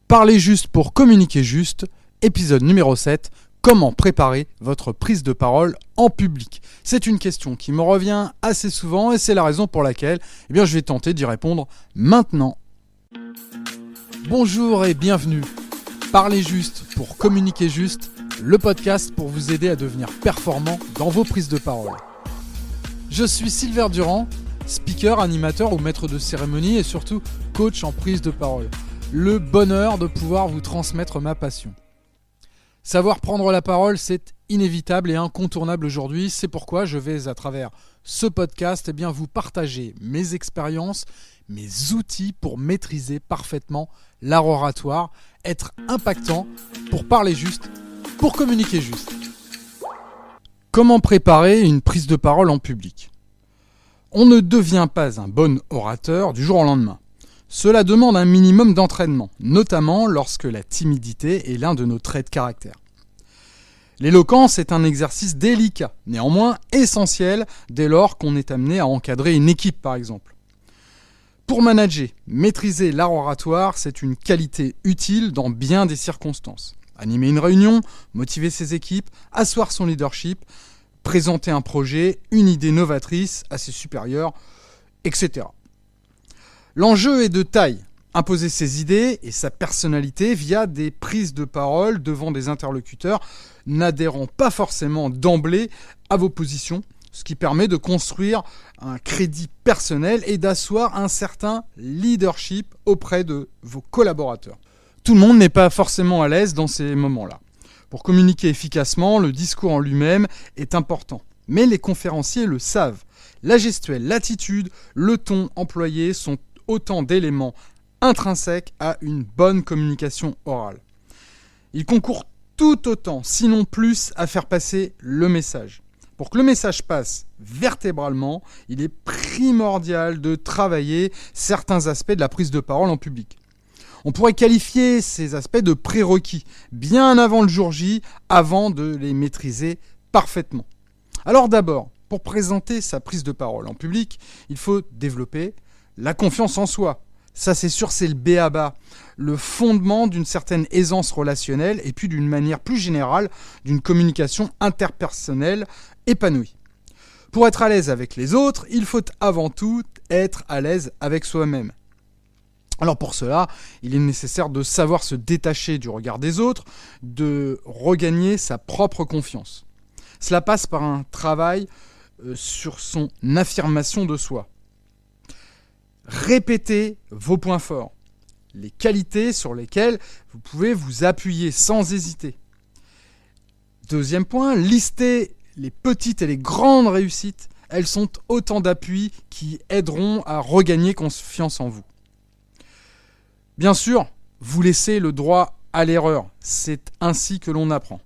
Parlez juste pour communiquer juste, épisode numéro 7, comment préparer votre prise de parole en public. C'est une question qui me revient assez souvent et c'est la raison pour laquelle je vais tenter d'y répondre maintenant. Bonjour et bienvenue. Parlez juste pour communiquer juste, le podcast pour vous aider à devenir performant dans vos prises de parole. Je suis Sylvain Durand, speaker, animateur ou maître de cérémonie et surtout coach en prise de parole. Le bonheur de pouvoir vous transmettre ma passion. Savoir prendre la parole, c'est inévitable et incontournable aujourd'hui. C'est pourquoi je vais, à travers ce podcast, vous partager mes expériences, mes outils pour maîtriser parfaitement l'art oratoire, être impactant, pour parler juste, pour communiquer juste. Comment préparer une prise de parole en public ? On ne devient pas un bon orateur du jour au lendemain. Cela demande un minimum d'entraînement, notamment lorsque la timidité est l'un de nos traits de caractère. L'éloquence est un exercice délicat, néanmoins essentiel dès lors qu'on est amené à encadrer une équipe par exemple. Pour manager, maîtriser l'art oratoire, c'est une qualité utile dans bien des circonstances. Animer une réunion, motiver ses équipes, asseoir son leadership, présenter un projet, une idée novatrice à ses supérieurs, etc. L'enjeu est de taille, imposer ses idées et sa personnalité via des prises de parole devant des interlocuteurs n'adhérant pas forcément d'emblée à vos positions, ce qui permet de construire un crédit personnel et d'asseoir un certain leadership auprès de vos collaborateurs. Tout le monde n'est pas forcément à l'aise dans ces moments-là. Pour communiquer efficacement, le discours en lui-même est important, mais les conférenciers le savent. La gestuelle, l'attitude, le ton employé sont autant d'éléments intrinsèques à une bonne communication orale. Ils concourent tout autant, sinon plus, à faire passer le message. Pour que le message passe vertébralement, il est primordial de travailler certains aspects de la prise de parole en public. On pourrait qualifier ces aspects de prérequis, bien avant le jour J, avant de les maîtriser parfaitement. Alors d'abord, pour présenter sa prise de parole en public, il faut développer la confiance en soi. Ça c'est sûr, c'est le b.a.-ba, le fondement d'une certaine aisance relationnelle et puis d'une manière plus générale d'une communication interpersonnelle épanouie. Pour être à l'aise avec les autres, il faut avant tout être à l'aise avec soi-même. Alors pour cela, il est nécessaire de savoir se détacher du regard des autres, de regagner sa propre confiance. Cela passe par un travail sur son affirmation de soi. Répétez vos points forts, les qualités sur lesquelles vous pouvez vous appuyer sans hésiter. Deuxième point, listez les petites et les grandes réussites. Elles sont autant d'appuis qui aideront à regagner confiance en vous. Bien sûr, vous laissez le droit à l'erreur. C'est ainsi que l'on apprend.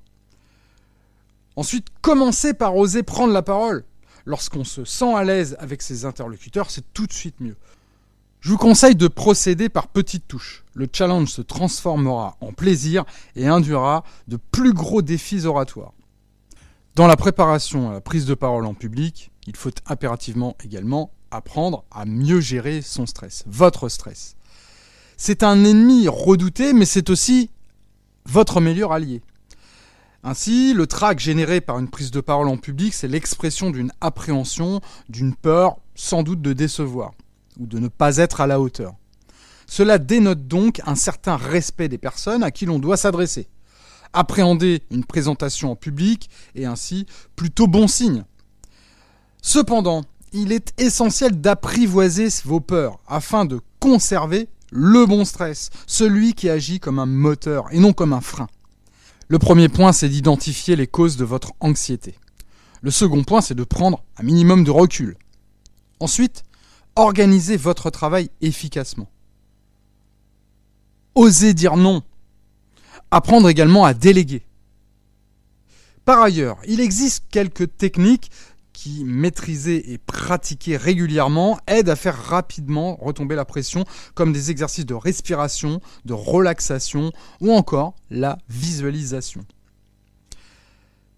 Ensuite, commencez par oser prendre la parole. Lorsqu'on se sent à l'aise avec ses interlocuteurs, c'est tout de suite mieux. Je vous conseille de procéder par petites touches. Le challenge se transformera en plaisir et induira de plus gros défis oratoires. Dans la préparation à la prise de parole en public, il faut impérativement également apprendre à mieux gérer son stress, votre stress. C'est un ennemi redouté, mais c'est aussi votre meilleur allié. Ainsi, le trac généré par une prise de parole en public, c'est l'expression d'une appréhension, d'une peur, sans doute de décevoir, ou de ne pas être à la hauteur. Cela dénote donc un certain respect des personnes à qui l'on doit s'adresser. Appréhender une présentation en public est ainsi plutôt bon signe. Cependant, il est essentiel d'apprivoiser vos peurs afin de conserver le bon stress, celui qui agit comme un moteur et non comme un frein. Le premier point, c'est d'identifier les causes de votre anxiété. Le second point, c'est de prendre un minimum de recul. Ensuite, organisez votre travail efficacement. Osez dire non. Apprendre également à déléguer. Par ailleurs, il existe quelques techniques qui, maîtrisées et pratiquées régulièrement, aident à faire rapidement retomber la pression, comme des exercices de respiration, de relaxation ou encore la visualisation.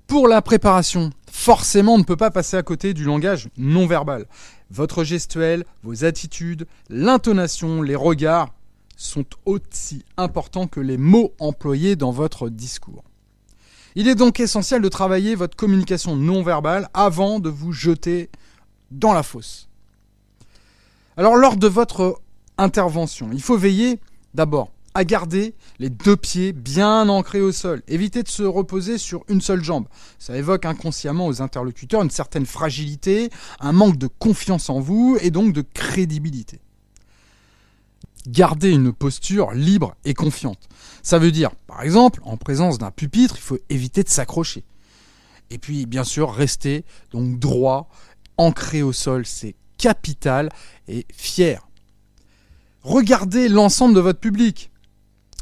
Pour la préparation, forcément, on ne peut pas passer à côté du langage non verbal. Votre gestuelle, vos attitudes, l'intonation, les regards sont aussi importants que les mots employés dans votre discours. Il est donc essentiel de travailler votre communication non verbale avant de vous jeter dans la fosse. Alors, lors de votre intervention, il faut veiller d'abord à garder les 2 pieds bien ancrés au sol. Évitez de se reposer sur une seule jambe. Ça évoque inconsciemment aux interlocuteurs une certaine fragilité, un manque de confiance en vous et donc de crédibilité. Gardez une posture libre et confiante. Ça veut dire, par exemple, en présence d'un pupitre, il faut éviter de s'accrocher. Et puis, bien sûr, rester donc droit, ancré au sol, c'est capital, et fier. Regardez l'ensemble de votre public.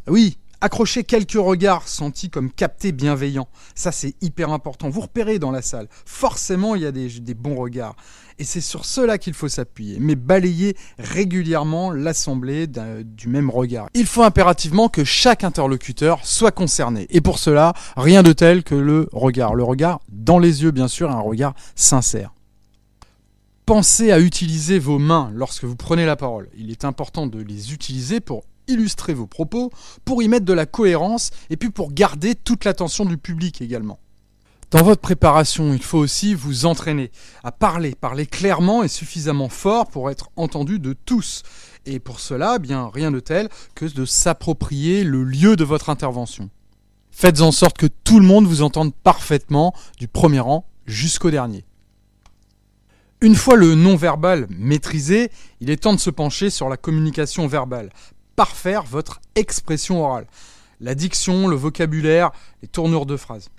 Oui, accrochez quelques regards sentis comme captés bienveillants. Ça, c'est hyper important. Vous repérez dans la salle. Forcément, il y a des bons regards. Et c'est sur cela qu'il faut s'appuyer. Mais balayez régulièrement l'assemblée du même regard. Il faut impérativement que chaque interlocuteur soit concerné. Et pour cela, rien de tel que le regard. Le regard dans les yeux, bien sûr, un regard sincère. Pensez à utiliser vos mains lorsque vous prenez la parole. Il est important de les utiliser pour illustrer vos propos, pour y mettre de la cohérence et puis pour garder toute l'attention du public également. Dans votre préparation, il faut aussi vous entraîner à parler clairement et suffisamment fort pour être entendu de tous. Et pour cela, rien de tel que de s'approprier le lieu de votre intervention. Faites en sorte que tout le monde vous entende parfaitement, du premier rang jusqu'au dernier. Une fois le non-verbal maîtrisé, il est temps de se pencher sur la communication verbale. Parfaire votre expression orale, la diction, le vocabulaire, les tournures de phrases.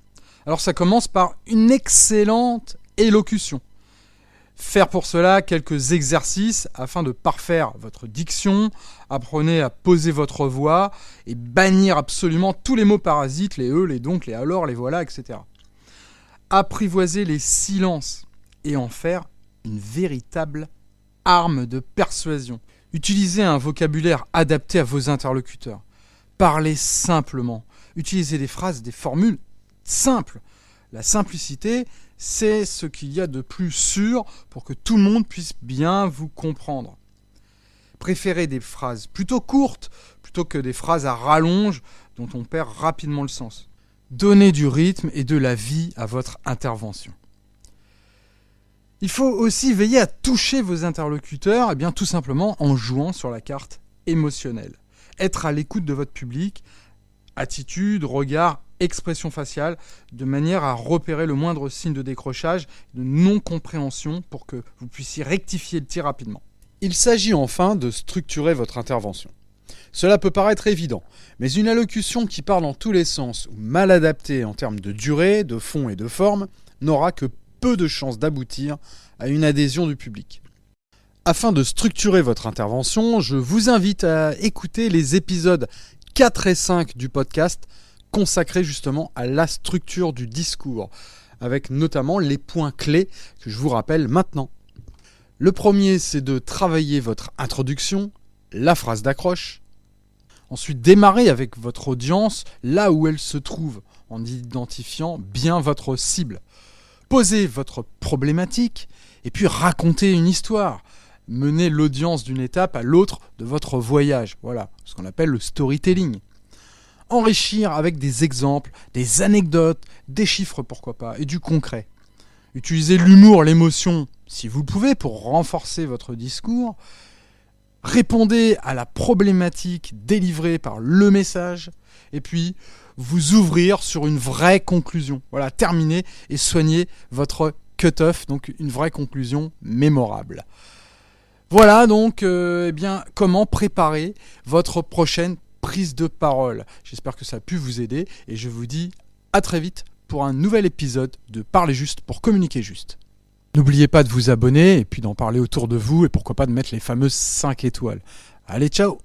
Alors ça commence par une excellente élocution. Faire pour cela quelques exercices afin de parfaire votre diction. Apprenez à poser votre voix et bannir absolument tous les mots parasites, les les donc, les alors, les voilà, etc. Apprivoisez les silences et en faire une véritable arme de persuasion. Utilisez un vocabulaire adapté à vos interlocuteurs. Parlez simplement. Utilisez des phrases, des formules simples. La simplicité, c'est ce qu'il y a de plus sûr pour que tout le monde puisse bien vous comprendre. Préférez des phrases plutôt courtes plutôt que des phrases à rallonge dont on perd rapidement le sens. Donnez du rythme et de la vie à votre intervention. Il faut aussi veiller à toucher vos interlocuteurs, tout simplement en jouant sur la carte émotionnelle. Être à l'écoute de votre public, attitude, regard, expression faciale, de manière à repérer le moindre signe de décrochage, de non-compréhension pour que vous puissiez rectifier le tir rapidement. Il s'agit enfin de structurer votre intervention. Cela peut paraître évident, mais une allocution qui part dans tous les sens ou mal adaptée en termes de durée, de fond et de forme n'aura que peu de chances d'aboutir à une adhésion du public. Afin de structurer votre intervention, je vous invite à écouter les épisodes 4 et 5 du podcast consacrés justement à la structure du discours, avec notamment les points clés que je vous rappelle maintenant. Le premier, c'est de travailler votre introduction, la phrase d'accroche. Ensuite, démarrer avec votre audience là où elle se trouve, en identifiant bien votre cible. Posez votre problématique et puis racontez une histoire. Menez l'audience d'une étape à l'autre de votre voyage. Voilà, ce qu'on appelle le storytelling. Enrichir avec des exemples, des anecdotes, des chiffres pourquoi pas, et du concret. Utilisez l'humour, l'émotion, si vous le pouvez, pour renforcer votre discours. Répondez à la problématique délivrée par le message. Et puis, vous ouvrir sur une vraie conclusion. Voilà, terminer et soigner votre cut-off, donc une vraie conclusion mémorable. Voilà donc comment préparer votre prochaine prise de parole. J'espère que ça a pu vous aider et je vous dis à très vite pour un nouvel épisode de Parler juste pour communiquer juste. N'oubliez pas de vous abonner et puis d'en parler autour de vous et pourquoi pas de mettre les fameuses 5 étoiles. Allez, ciao!